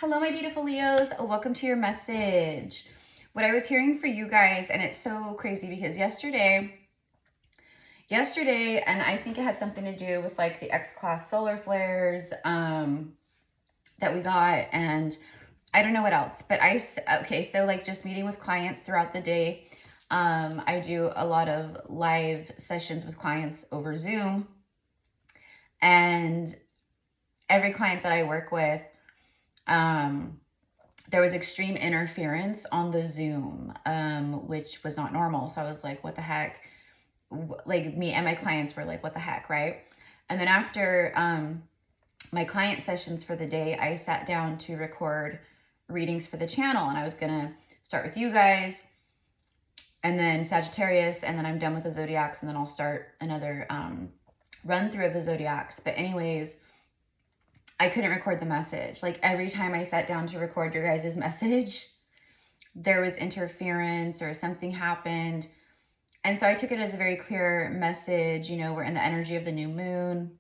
Hello, my beautiful Leos. Welcome to your message. What I was hearing for you guys, and it's so crazy because yesterday, and I think it had something to do with like the X-class solar flares that we got, and I don't know what else, but so like just meeting with clients throughout the day. I do a lot of live sessions with clients over Zoom, and every client that I work with, there was extreme interference on the Zoom, which was not normal. So I was like, what the heck? Like me and my clients were like, what the heck, right? And then after my client sessions for the day, I sat down to record readings for the channel, and I was gonna start with you guys and then Sagittarius, and then I'm done with the zodiacs, and then I'll start another run through of the zodiacs. But anyways, I couldn't record the message. Like every time I sat down to record your guys' message, there was interference or something happened. And so I took it as a very clear message. You know, we're in the energy of the new moon.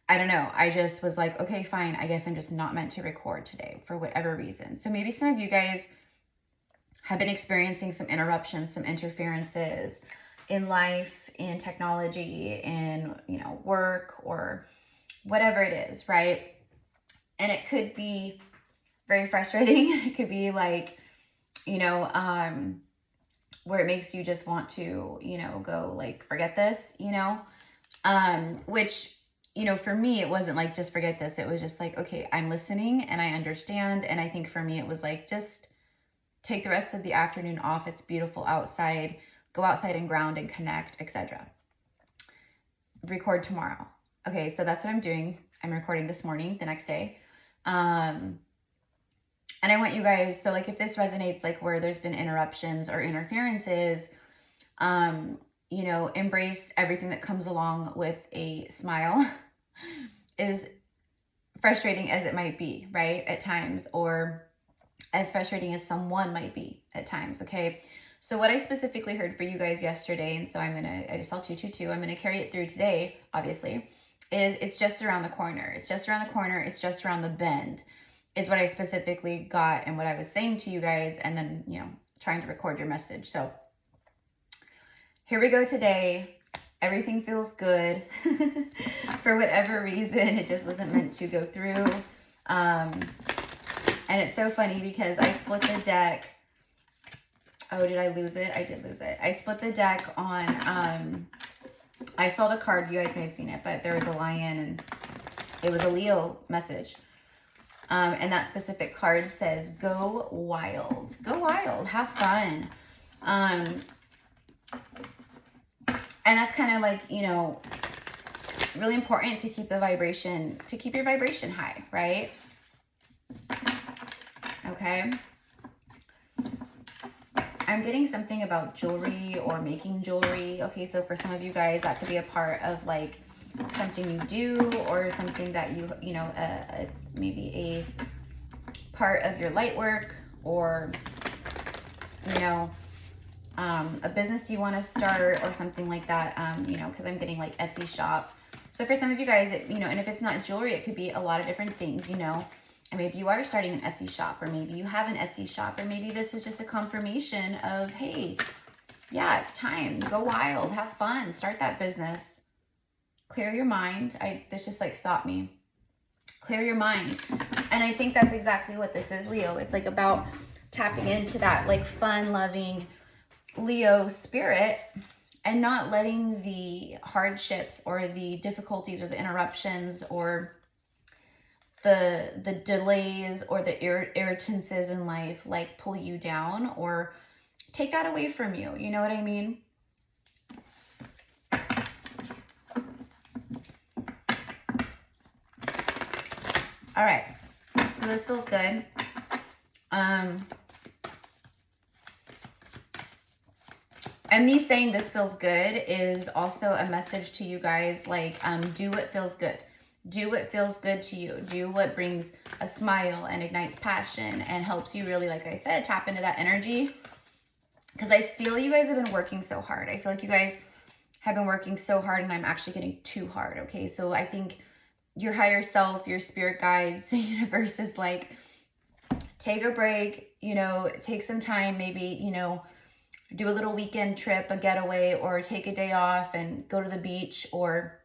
I don't know. I just was like, okay, fine. I guess I'm just not meant to record today for whatever reason. So maybe some of you guys have been experiencing some interruptions, some interferences in life, in technology, in, you know, work or whatever it is, right? And it could be very frustrating. It could be like, you know, where it makes you just want to, you know, go like, forget this, you know, which, you know, for me, it wasn't like, just forget this. It was just like, okay, I'm listening and I understand. And I think for me, it was like, just take the rest of the afternoon off. It's beautiful outside. Go outside and ground and connect, etc. Record tomorrow. Okay, so that's what I'm doing. I'm recording this morning, the next day. And I want you guys, so like if this resonates, like where there's been interruptions or interferences, you know, embrace everything that comes along with a smile. Is frustrating as it might be, right? At times, or as frustrating as someone might be at times, okay? So what I specifically heard for you guys yesterday, and so I just saw 222, I'm gonna carry it through today, obviously, is it's just around the corner. It's just around the corner. It's just around the bend is what I specifically got and what I was saying to you guys, and then, you know, trying to record your message. So here we go today. Everything feels good. For whatever reason, it just wasn't meant to go through. And it's so funny because I split the deck. Oh, did I lose it? I did lose it. I split the deck on, I saw the card, you guys may have seen it, but there was a lion and it was a Leo message. And that specific card says, go wild, have fun. And that's kind of like, you know, really important to keep the vibration, to keep your vibration high, right? Okay. I'm getting something about jewelry or making jewelry. Okay, so for some of you guys, that could be a part of like something you do, or something that you know, it's maybe a part of your light work, or, you know, a business you want to start or something like that, you know, because I'm getting like Etsy shop. So for some of you guys, you know, and if it's not jewelry, it could be a lot of different things, you know. And maybe you are starting an Etsy shop, or maybe you have an Etsy shop, or maybe this is just a confirmation of, hey, yeah, it's time. Go wild, have fun, start that business. Clear your mind. This just like stopped me. Clear your mind. And I think that's exactly what this is, Leo. It's like about tapping into that like fun-loving Leo spirit and not letting the hardships or the difficulties or the interruptions or the delays or the irritances in life like pull you down or take that away from you. You know what I mean? All right, so this feels good. And me saying this feels good is also a message to you guys, like, do what feels good. Do what feels good to you. Do what brings a smile and ignites passion and helps you really, like I said, tap into that energy. Because I feel you guys have been working so hard. I feel like you guys have been working so hard, and I'm actually getting too hard, okay? So I think your higher self, your spirit guides, the universe is like, take a break, you know, take some time, maybe, you know, do a little weekend trip, a getaway, or take a day off and go to the beach, or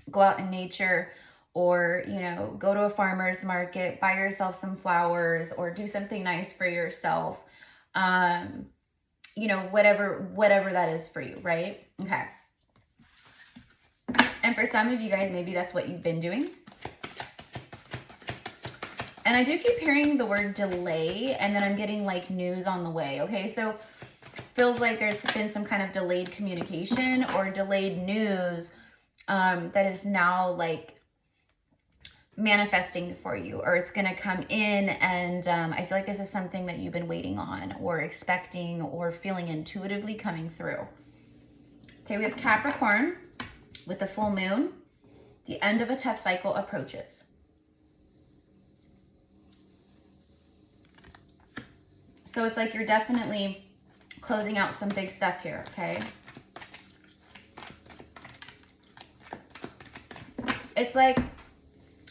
go out in nature, or, you know, go to a farmer's market, buy yourself some flowers, or do something nice for yourself. You know, whatever that is for you, right? Okay. And for some of you guys, maybe that's what you've been doing. And I do keep hearing the word delay, and then I'm getting like news on the way. Okay, so feels like there's been some kind of delayed communication or delayed news that is now like manifesting for you, or it's going to come in. And I feel like this is something that you've been waiting on or expecting or feeling intuitively coming through. Okay, we have Capricorn with the full moon. The end of a tough cycle approaches. So it's like you're definitely closing out some big stuff here, okay? It's like,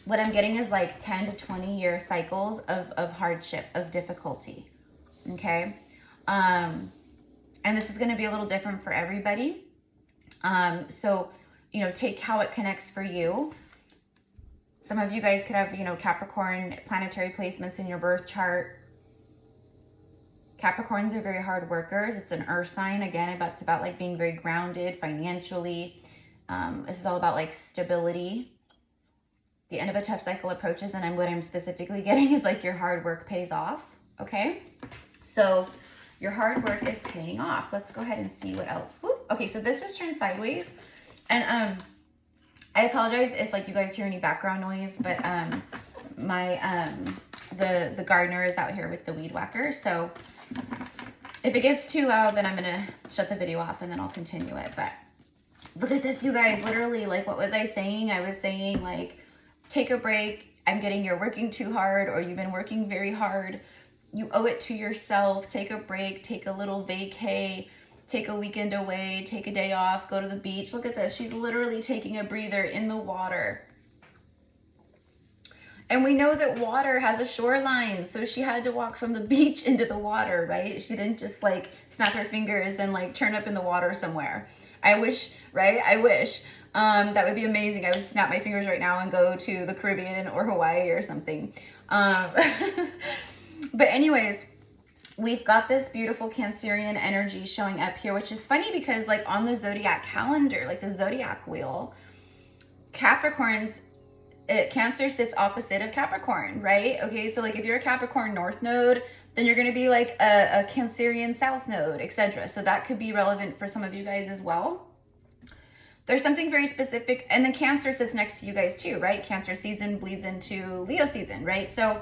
what I'm getting is like 10 to 20 year cycles of hardship, of difficulty, okay? And this is going to be a little different for everybody. So, you know, take how it connects for you. Some of you guys could have, you know, Capricorn planetary placements in your birth chart. Capricorns are very hard workers. It's an earth sign. Again, it's about like being very grounded financially. This is all about like stability. The end of a tough cycle approaches, and what I'm specifically getting is like your hard work pays off. Okay, so your hard work is paying off. Let's go ahead and see what else. Whoop. Okay, so this just turned sideways, and I apologize if like you guys hear any background noise, but the gardener is out here with the weed whacker. So if it gets too loud, then I'm gonna shut the video off and then I'll continue it. But look at this, you guys. Literally, like, what was I saying? I was saying like, take a break. I'm getting you're working too hard, or you've been working very hard. You owe it to yourself. Take a break, take a little vacay, take a weekend away, take a day off, go to the beach. Look at this. She's literally taking a breather in the water. And we know that water has a shoreline, so she had to walk from the beach into the water, right? She didn't just like snap her fingers and like turn up in the water somewhere. I wish, right? I wish. That would be amazing. I would snap my fingers right now and go to the Caribbean or Hawaii or something. But anyways, we've got this beautiful Cancerian energy showing up here, which is funny because like on the zodiac calendar, like the zodiac wheel, Capricorn's Cancer sits opposite of Capricorn, right? Okay, so like if you're a Capricorn North Node, then you're going to be like a Cancerian South Node, etc. So that could be relevant for some of you guys as well. There's something very specific, and then Cancer sits next to you guys too, right? Cancer season bleeds into Leo season, right? So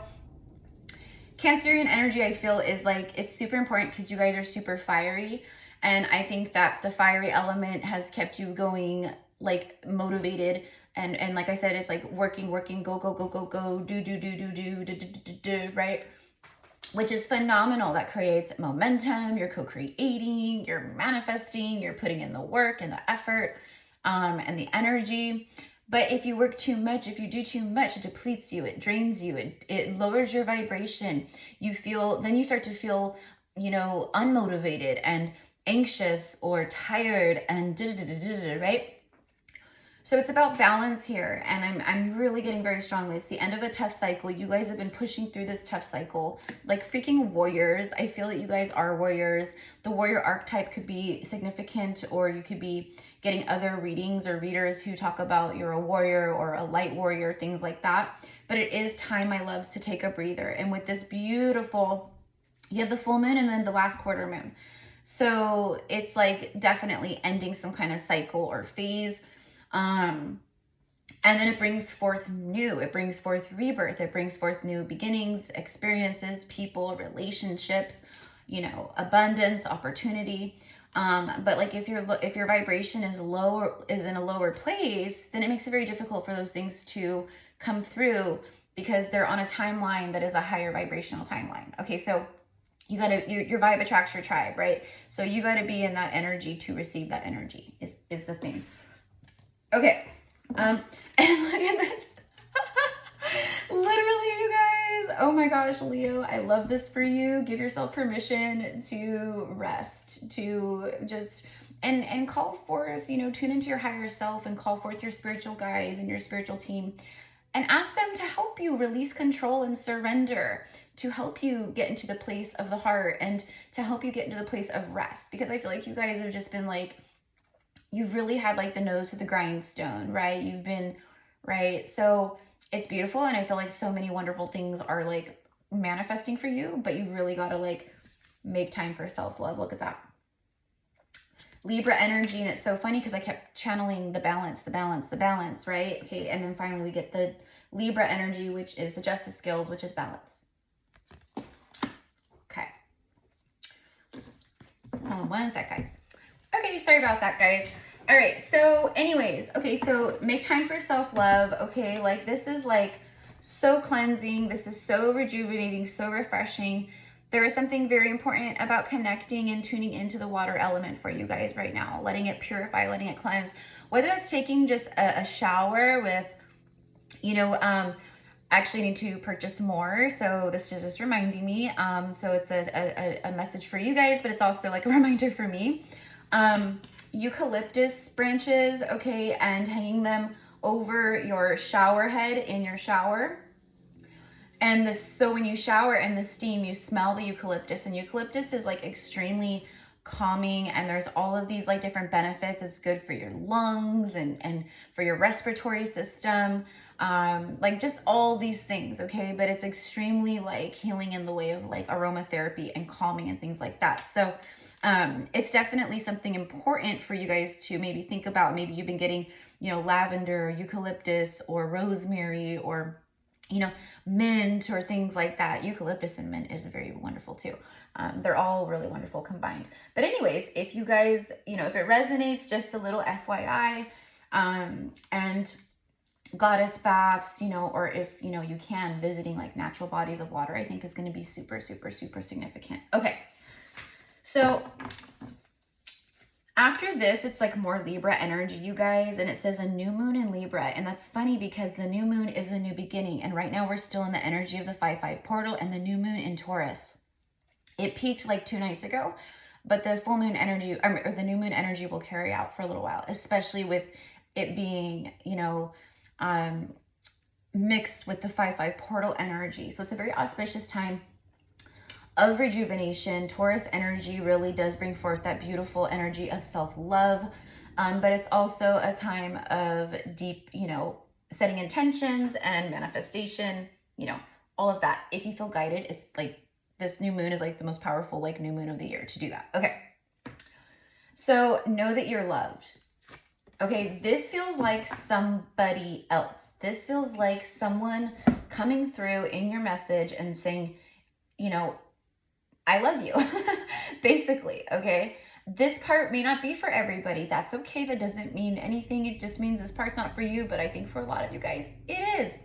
Cancerian energy, I feel, is like, it's super important because you guys are super fiery, and I think that the fiery element has kept you going, like motivated. And like I said, it's like working, go, do, right? Which is phenomenal. That creates momentum. You're co-creating, you're manifesting, you're putting in the work and the effort and the energy. But if you work too much, if you do too much, it depletes you, it drains you, it lowers your vibration. Then you start to feel, you know, unmotivated and anxious or tired and right? So it's about balance here, and I'm really getting very strongly. It's the end of a tough cycle. You guys have been pushing through this tough cycle like freaking warriors. I feel that you guys are warriors. The warrior archetype could be significant, or you could be getting other readings or readers who talk about you're a warrior or a light warrior, things like that. But it is time, my loves, to take a breather. And with this beautiful, you have the full moon and then the last quarter moon. So it's like definitely ending some kind of cycle or phase. And then it brings forth new, it brings forth rebirth, it brings forth new beginnings, experiences, people, relationships, you know, abundance, opportunity. But like if your vibration is low, is in a lower place, then it makes it very difficult for those things to come through because they're on a timeline that is a higher vibrational timeline. Okay, so you gotta, your vibe attracts your tribe, right? So you gotta be in that energy to receive that energy is the thing. Okay, and look at this. Oh my gosh, Leo, I love this for you. Give yourself permission to rest, to just, and call forth, you know, tune into your higher self and call forth your spiritual guides and your spiritual team and ask them to help you release control and surrender, to help you get into the place of the heart and to help you get into the place of rest. Because I feel like you guys have just been like, you've really had like the nose to the grindstone, right? You've been, right? So it's beautiful. And I feel like so many wonderful things are like manifesting for you, but you really got to like make time for self-love. Look at that. Libra energy. And it's so funny because I kept channeling the balance, right? Okay. And then finally we get the Libra energy, which is the justice skills, which is balance. Okay. One sec, guys. Okay. Sorry about that, guys. All right. So anyways, okay. So make time for self-love. Okay. Like this is like so cleansing. This is so rejuvenating, so refreshing. There is something very important about connecting and tuning into the water element for you guys right now, letting it purify, letting it cleanse, whether it's taking just a shower with, you know, actually need to purchase more. So this is just reminding me. So it's a message for you guys, but it's also like a reminder for me. Eucalyptus branches, okay, and hanging them over your shower head in your shower. And this, so when you shower and the steam, you smell the eucalyptus, and eucalyptus is like extremely calming, and there's all of these like different benefits. It's good for your lungs and for your respiratory system, like just all these things, okay? But it's extremely like healing in the way of like aromatherapy and calming and things like that. So it's definitely something important for you guys to maybe think about. Maybe you've been getting, you know, lavender, eucalyptus, or rosemary, or, you know, mint or things like that. Eucalyptus and mint is very wonderful too. They're all really wonderful combined. But anyways, if you guys, you know, if it resonates, just a little FYI, and goddess baths, you know, or if, you know, you can, visiting like natural bodies of water, I think is going to be super, super, super significant. Okay. So after this, it's like more Libra energy, you guys, and it says a new moon in Libra. And that's funny because the new moon is a new beginning. And right now we're still in the energy of the 5-5 portal and the new moon in Taurus. It peaked like 2 nights ago, but the full moon energy, or the new moon energy, will carry out for a little while, especially with it being, you know, mixed with the 5-5 portal energy. So it's a very auspicious time of rejuvenation. Taurus energy really does bring forth that beautiful energy of self-love, but it's also a time of deep, you know, setting intentions and manifestation, you know, all of that. If you feel guided, it's like this new moon is like the most powerful like new moon of the year to do that. Okay, so know that you're loved. Okay, this feels like somebody else. This feels like someone coming through in your message and saying, you know, I love you, basically, okay? This part may not be for everybody. That's okay. That doesn't mean anything. It just means this part's not for you, but I think for a lot of you guys, it is.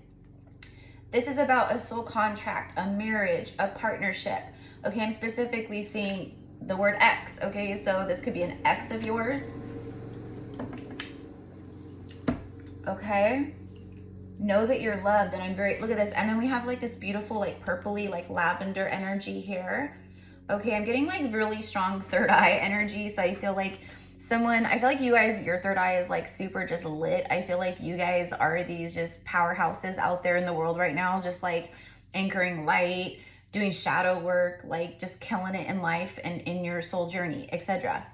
This is about a soul contract, a marriage, a partnership, okay? I'm specifically seeing the word ex, okay? So this could be an ex of yours, okay? Know that you're loved, and I'm very, look at this. And then we have like this beautiful, like purpley, like lavender energy here. Okay, I'm getting like really strong third eye energy. So I feel like I feel like you guys, your third eye is like super just lit. I feel like you guys are these just powerhouses out there in the world right now, just like anchoring light, doing shadow work, like just killing it in life and in your soul journey, etc.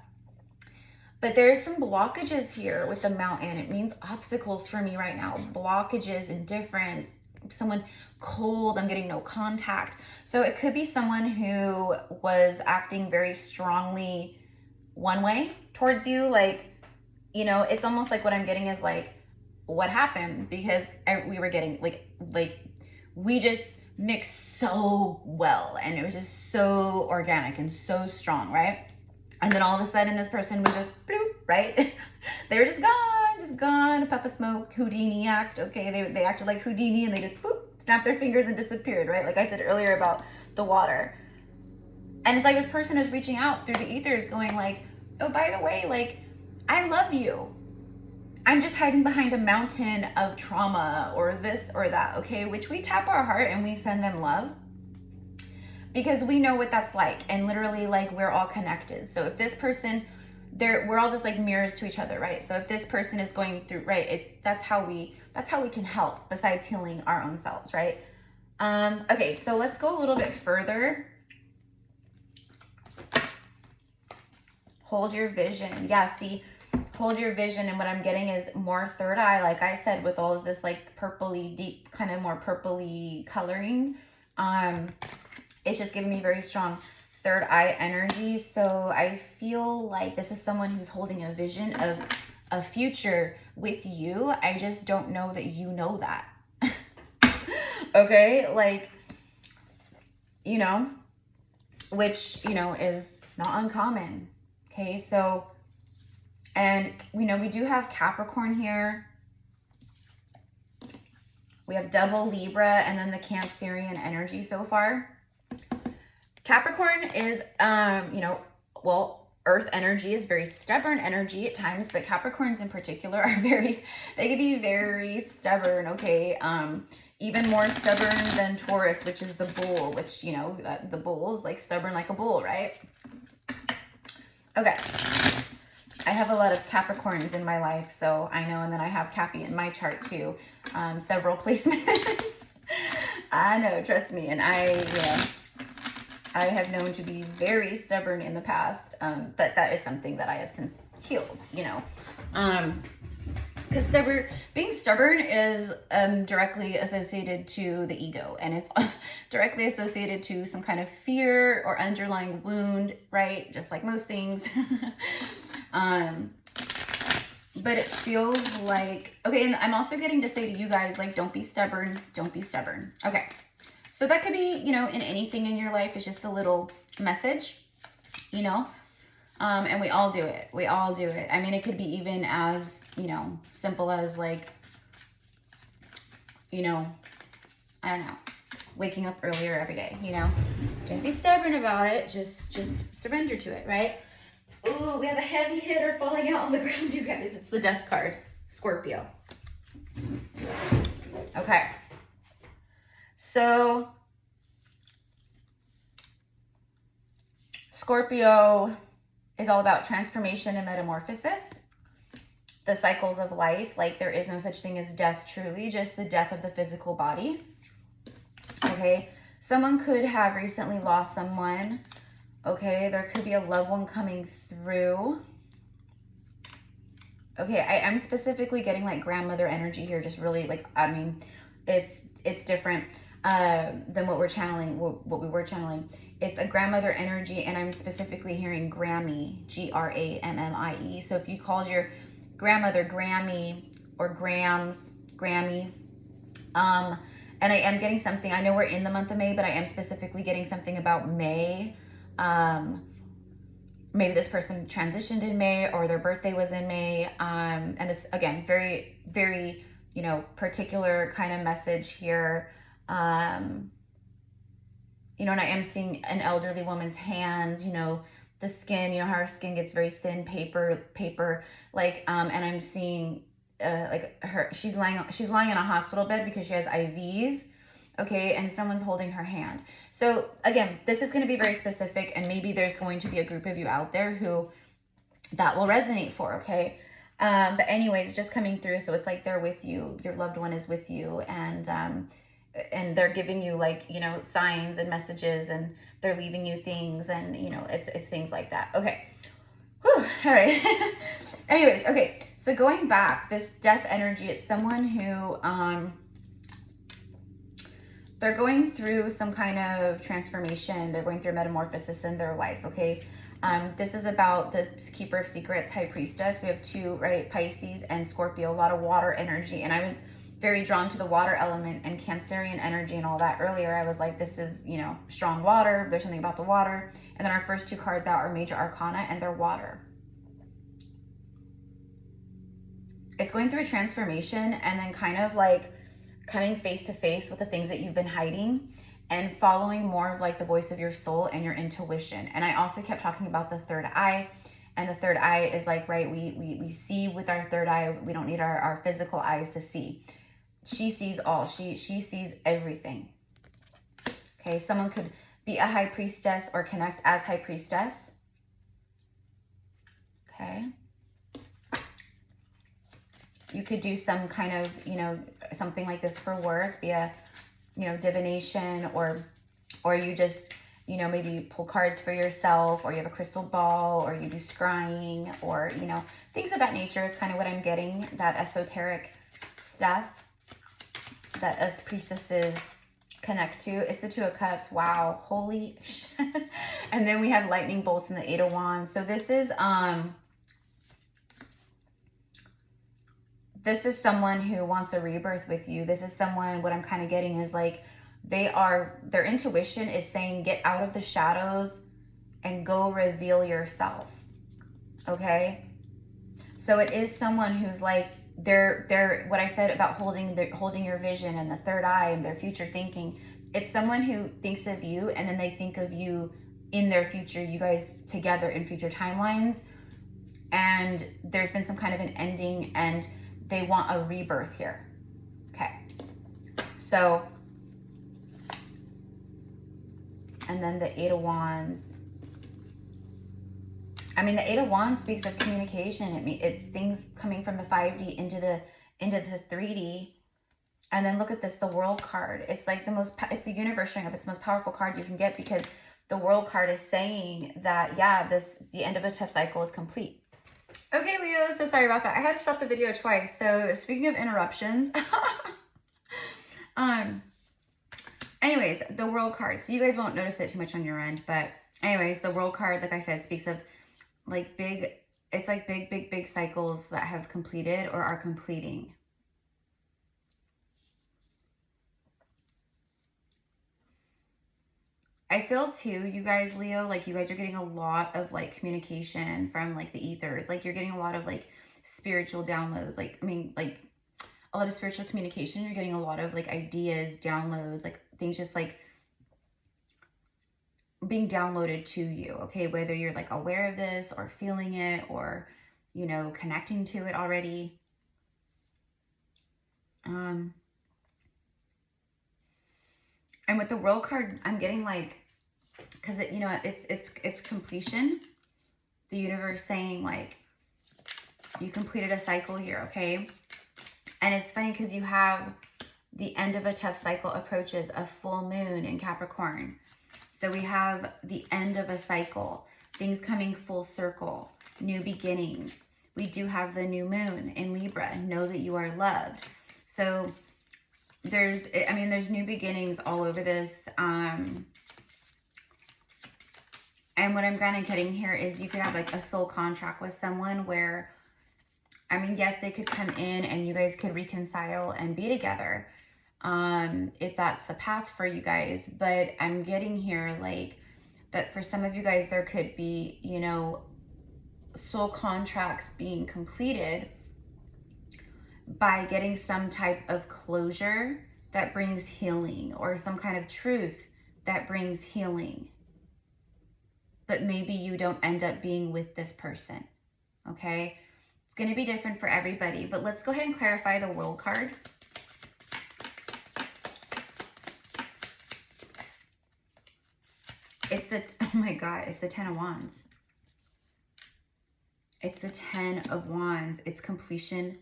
But there's some blockages here with the mountain. It means obstacles for me right now. Blockages, indifference, someone cold. I'm getting no contact. So it could be someone who was acting very strongly one way towards you. Like, you know, it's almost like what I'm getting is like, what happened? Because we were getting like we just mixed so well. And it was just so organic and so strong, right? And then all of a sudden this person was just bloop, right? They were just gone, a puff of smoke, Houdini act, okay? They acted like Houdini and they just boop, snapped their fingers and disappeared, right? Like I said earlier about the water. And it's like this person is reaching out through the ethers going like, oh, by the way, like, I love you. I'm just hiding behind a mountain of trauma or this or that, okay? Which we tap our heart and we send them love because we know what that's like. And literally, like, we're all connected. So if this person, we're all just like mirrors to each other, right? So if this person is going through, right, that's how we can help besides healing our own selves, right? Okay, so let's go a little bit further. Hold your vision. Yeah, see, hold your vision. And what I'm getting is more third eye, like I said, with all of this like purpley, deep, kind of more purpley coloring. It's just giving me very strong third eye energy. So I feel like this is someone who's holding a vision of a future with you. I just don't know that you know that. Okay, like, you know, which, you know, is not uncommon. Okay, so, and, you know, we do have Capricorn here. We have double Libra and then the Cancerian energy so far. Capricorn is, you know, well, Earth energy is very stubborn energy at times, but Capricorns in particular are they can be very stubborn, okay? Even more stubborn than Taurus, which is the bull, which, you know, the bull is like stubborn like a bull, right? Okay. I have a lot of Capricorns in my life, so I know, and then I have Cappy in my chart too. Several placements. I know, trust me, and I have known to be very stubborn in the past, but that is something that I have since healed, you know. Because being stubborn is directly associated to the ego, and it's directly associated to some kind of fear or underlying wound, right? Just like most things. But it feels like, okay, and I'm also getting to say to you guys, like, don't be stubborn, don't be stubborn. Okay, so that could be, you know, in anything in your life. It's just a little message, you know. And we all do it. We all do it. I mean, it could be even as, you know, simple as like, you know, I don't know, waking up earlier every day, you know. Don't be stubborn about it. Just surrender to it, right? Ooh, we have a heavy hitter falling out on the ground, you guys. It's the death card, Scorpio. Okay. So, Scorpio is all about transformation and metamorphosis, the cycles of life. Like, there is no such thing as death, truly, just the death of the physical body. Okay, someone could have recently lost someone. Okay, there could be a loved one coming through. Okay, I'm specifically getting like grandmother energy here, just really like, I mean, it's different than what we're channeling, what we were channeling. It's a grandmother energy, and I'm specifically hearing Grammy, G-R-A-M-M-I-E. So if you called your grandmother Grammy or Grams, Grammy, and I am getting something, I know we're in the month of May, but I am specifically getting something about May. Maybe this person transitioned in May or their birthday was in May. And this, again, very, very, you know, particular kind of message here. You know, and I am seeing an elderly woman's hands, you know, the skin, you know, how her skin gets very thin, paper, like, and I'm seeing, like she's lying in a hospital bed because she has IVs. Okay, and someone's holding her hand. So again, this is going to be very specific, and maybe there's going to be a group of you out there who that will resonate for, okay? But anyways, it's just coming through, so it's like they're with you, your loved one is with you, and they're giving you, like, you know, signs and messages, and they're leaving you things, and, you know, it's things like that. Okay. Whew. All right. Anyways, okay, so going back, this death energy, it's someone who, they're going through some kind of transformation. They're going through metamorphosis in their life, okay? This is about the Keeper of Secrets, High Priestess. We have two, right? Pisces and Scorpio, a lot of water energy. And I was very drawn to the water element and Cancerian energy and all that earlier. I was like, this is, you know, strong water. There's something about the water. And then our first two cards out are Major Arcana, and they're water. It's going through a transformation and then kind of like coming face to face with the things that you've been hiding and following more of like the voice of your soul and your intuition. And I also kept talking about the third eye And the third eye is like, right, we see with our third eye. We don't need our physical eyes to see. She sees all. She sees everything. Okay, someone could be a high priestess or connect as high priestess. Okay. You could do some kind of, you know, something like this for work, be a, you know, divination, or you just, you know, maybe pull cards for yourself, or you have a crystal ball, or you do scrying, or, you know, things of that nature is kind of what I'm getting, that esoteric stuff that us priestesses connect to. It's the Two of Cups. Wow. Holy shit. And then we have lightning bolts and the Eight of Wands. So this is someone who wants a rebirth with you. This is someone, what I'm kind of getting is like, their intuition is saying, get out of the shadows and go reveal yourself. Okay. So it is someone who's like, they're what I said about holding your vision and the third eye and their future thinking. It's someone who thinks of you, and then they think of you in their future, you guys together in future timelines. And there's been some kind of an ending, and they want a rebirth here. Okay. So, and then the Eight of Wands. I mean, the Eight of Wands speaks of communication. It's things coming from the 5D into the 3D. And then look at this, the World card. It's like it's the universe showing up. It's the most powerful card you can get, because the World card is saying that, yeah, the end of a tough cycle is complete. Okay, Leo, so sorry about that. I had to stop the video twice. So speaking of interruptions, anyways, the World card. So you guys won't notice it too much on your end, but anyways, the World card, like I said, speaks of like big cycles that have completed or are completing. I feel too, you guys, Leo, like you guys are getting a lot of like communication from like the ethers. Like you're getting a lot of like spiritual downloads. Like, I mean, like a lot of spiritual communication. You're getting a lot of like ideas, downloads, like things just like being downloaded to you. Okay. Whether you're like aware of this or feeling it, or, you know, connecting to it already. And with the World card, I'm getting like, because it, you know, it's completion. The universe saying like, you completed a cycle here, okay? And it's funny because you have the end of a tough cycle approaches a full moon in Capricorn. So we have the end of a cycle, things coming full circle, new beginnings. We do have the new moon in Libra. Know that you are loved. So there's new beginnings all over this. And what I'm kind of getting here is you could have like a soul contract with someone where, I mean, yes, they could come in and you guys could reconcile and be together, if that's the path for you guys. But I'm getting here like that for some of you guys, there could be, you know, soul contracts being completed by getting some type of closure that brings healing, or some kind of truth that brings healing. But maybe you don't end up being with this person, okay? It's going to be different for everybody, but let's go ahead and clarify the World card. It's oh my God, it's the Ten of Wands. It's the Ten of Wands. It's completion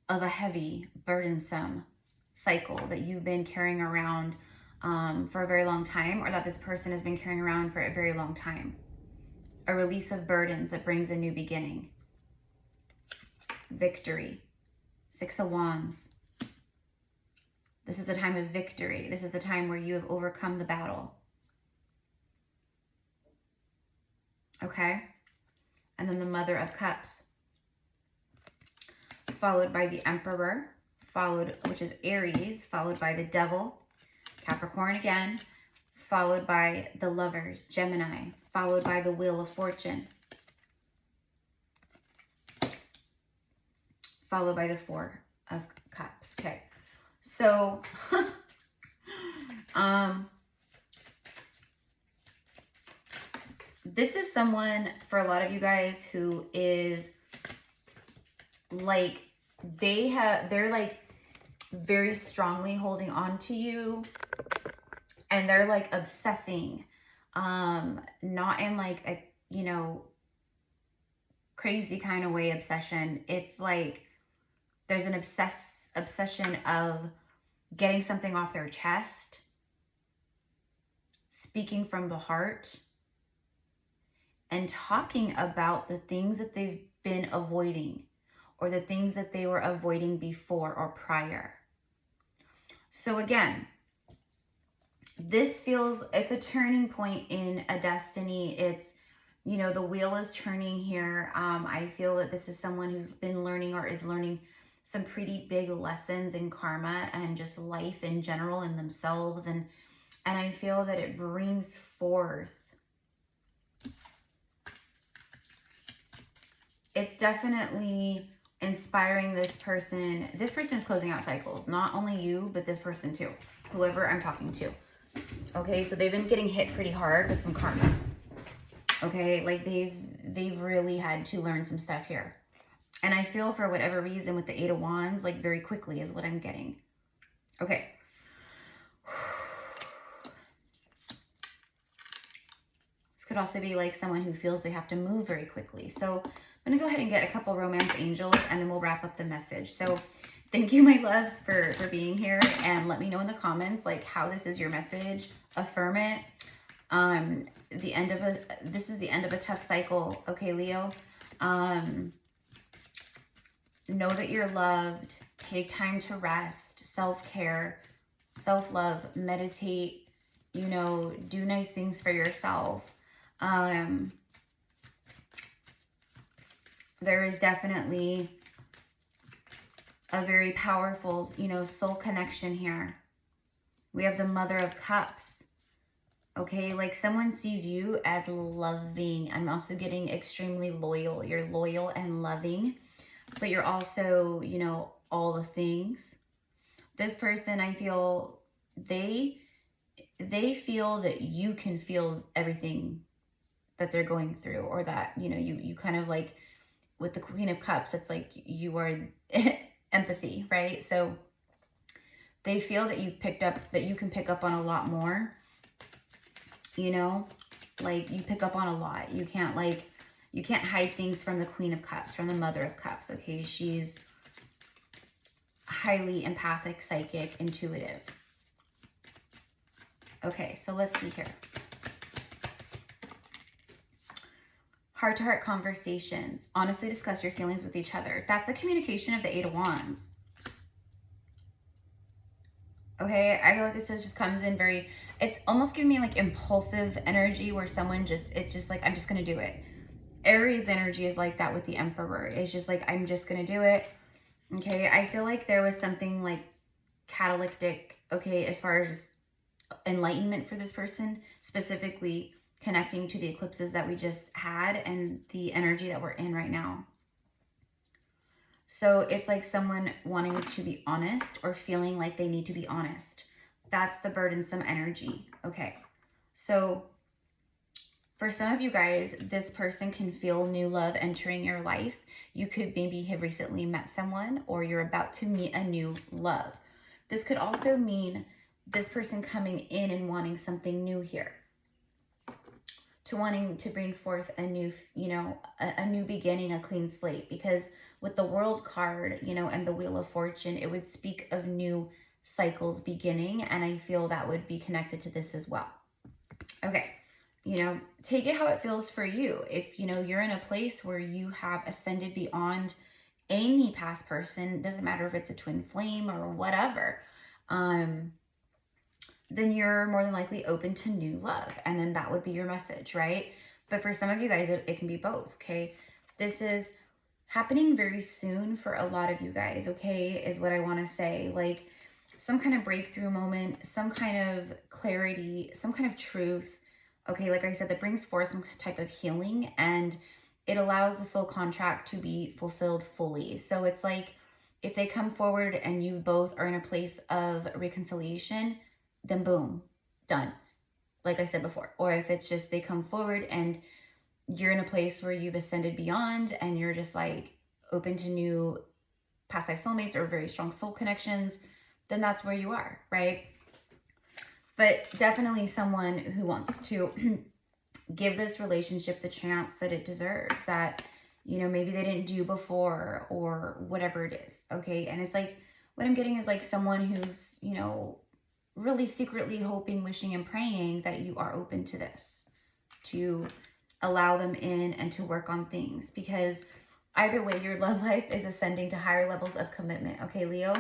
of a heavy, burdensome cycle that you've been carrying around for a very long time, or that this person has been carrying around for a very long time. A release of burdens that brings a new beginning. Victory. Six of Wands. This is a time of victory. This is a time where you have overcome the battle. Okay? And then the Mother of Cups. Followed by the Emperor, which is Aries, followed by the Devil, Capricorn again, followed by the Lovers, Gemini, followed by the Wheel of Fortune, followed by the Four of Cups. Okay, so This is someone, for a lot of you guys, who is like, they're like very strongly holding on to you, and they're like obsessing, not in like a, you know, crazy kind of way obsession. It's like there's an obsession of getting something off their chest, speaking from the heart, and talking about the things that they've been avoiding, or the things that they were avoiding before or prior. So again, this feels, it's a turning point in a destiny. It's, you know, the wheel is turning here. I feel that this is someone who's been learning or is learning some pretty big lessons in karma and just life in general and themselves. And I feel that it brings forth, it's definitely inspiring this person. This person is closing out cycles, not only you, but this person too, whoever I'm talking to. Okay, so they've been getting hit pretty hard with some karma. Okay, like they've really had to learn some stuff here. And I feel for whatever reason with the Eight of Wands, like very quickly is what I'm getting. Okay. This could also be like someone who feels they have to move very quickly. So I'm going to go ahead and get a couple romance angels, and then we'll wrap up the message. So thank you, my loves, for being here, and let me know in the comments like how this is your message. Affirm it. This is the end of a tough cycle. Okay, Leo. Know that you're loved. Take time to rest, self-care, self-love, meditate, you know, do nice things for yourself. There is definitely a very powerful, you know, soul connection here. We have the Mother of Cups. Okay, like someone sees you as loving. I'm also getting extremely loyal. You're loyal and loving, but you're also, you know, all the things. This person, I feel, they feel that you can feel everything that they're going through, or that, you know, you kind of like, with the Queen of Cups, it's like you are empathy, right? So they feel that you can pick up on a lot more, you know, like you pick up on a lot. You can't hide things from the Queen of Cups, from the Mother of Cups. Okay, she's highly empathic, psychic, intuitive. Okay, so let's see here. Heart-to-heart conversations. Honestly discuss your feelings with each other. That's the communication of the Eight of Wands. Okay, I feel like this just comes in very, it's almost giving me like impulsive energy, where someone it's just like, I'm just going to do it. Aries energy is like that with the Emperor. It's just like, I'm just going to do it. Okay, I feel like there was something like catalytic, okay, as far as enlightenment for this person, specifically connecting to the eclipses that we just had and the energy that we're in right now. So it's like someone wanting to be honest, or feeling like they need to be honest. That's the burdensome energy. Okay, so for some of you guys, this person can feel new love entering your life. You could maybe have recently met someone, or you're about to meet a new love. This could also mean this person coming in and wanting something new here, to wanting to bring forth a new, you know, a new beginning, a clean slate. Because with the World card, you know, and the Wheel of Fortune, it would speak of new cycles beginning, and I feel that would be connected to this as well. Okay, you know, take it how it feels for you. If, you know, you're in a place where you have ascended beyond any past person, doesn't matter if it's a twin flame or whatever, then you're more than likely open to new love. And then that would be your message, right? But for some of you guys, it can be both, okay? This is happening very soon for a lot of you guys, okay, is what I want to say. Like some kind of breakthrough moment, some kind of clarity, some kind of truth, okay? Like I said, that brings forth some type of healing, and it allows the soul contract to be fulfilled fully. So it's like if they come forward and you both are in a place of reconciliation, then boom, done, like I said before. Or if it's just they come forward and you're in a place where you've ascended beyond and you're just like open to new past life soulmates or very strong soul connections, then that's where you are, right? But definitely someone who wants to give this relationship the chance that it deserves, that, you know, maybe they didn't do before or whatever it is, okay? And it's like, what I'm getting is like someone who's, you know, really secretly hoping, wishing, and praying that you are open to this, to allow them in and to work on things, because either way, your love life is ascending to higher levels of commitment, okay, Leo?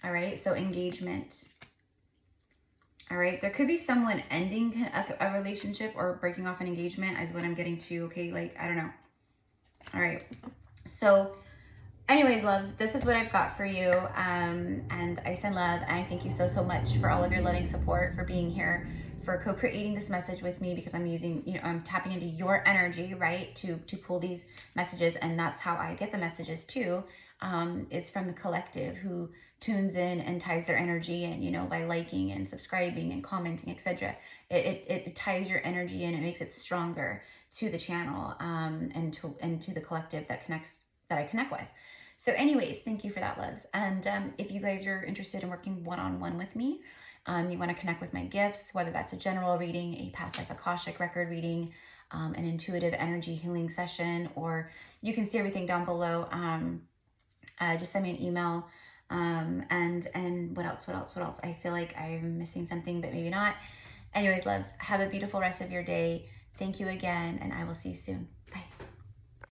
All right, so engagement. All right, there could be someone ending a relationship or breaking off an engagement is what I'm getting to, okay? Like, I don't know. All right, so anyways, loves, this is what I've got for you. And I send love, and I thank you so, so much for all of your loving support, for being here, for co-creating this message with me, because I'm using, you know, I'm tapping into your energy, right, to pull these messages. And that's how I get the messages too, is from the collective who tunes in and ties their energy in, you know, by liking and subscribing and commenting, etc. It ties your energy in, it makes it stronger to the channel, and to the collective that I connect with. So anyways, thank you for that, loves. And if you guys are interested in working one-on-one with me, you want to connect with my gifts, whether that's a general reading, a past life Akashic record reading, an intuitive energy healing session, or you can see everything down below. Just send me an email. And what else? I feel like I'm missing something, but maybe not. Anyways, loves, have a beautiful rest of your day. Thank you again, and I will see you soon.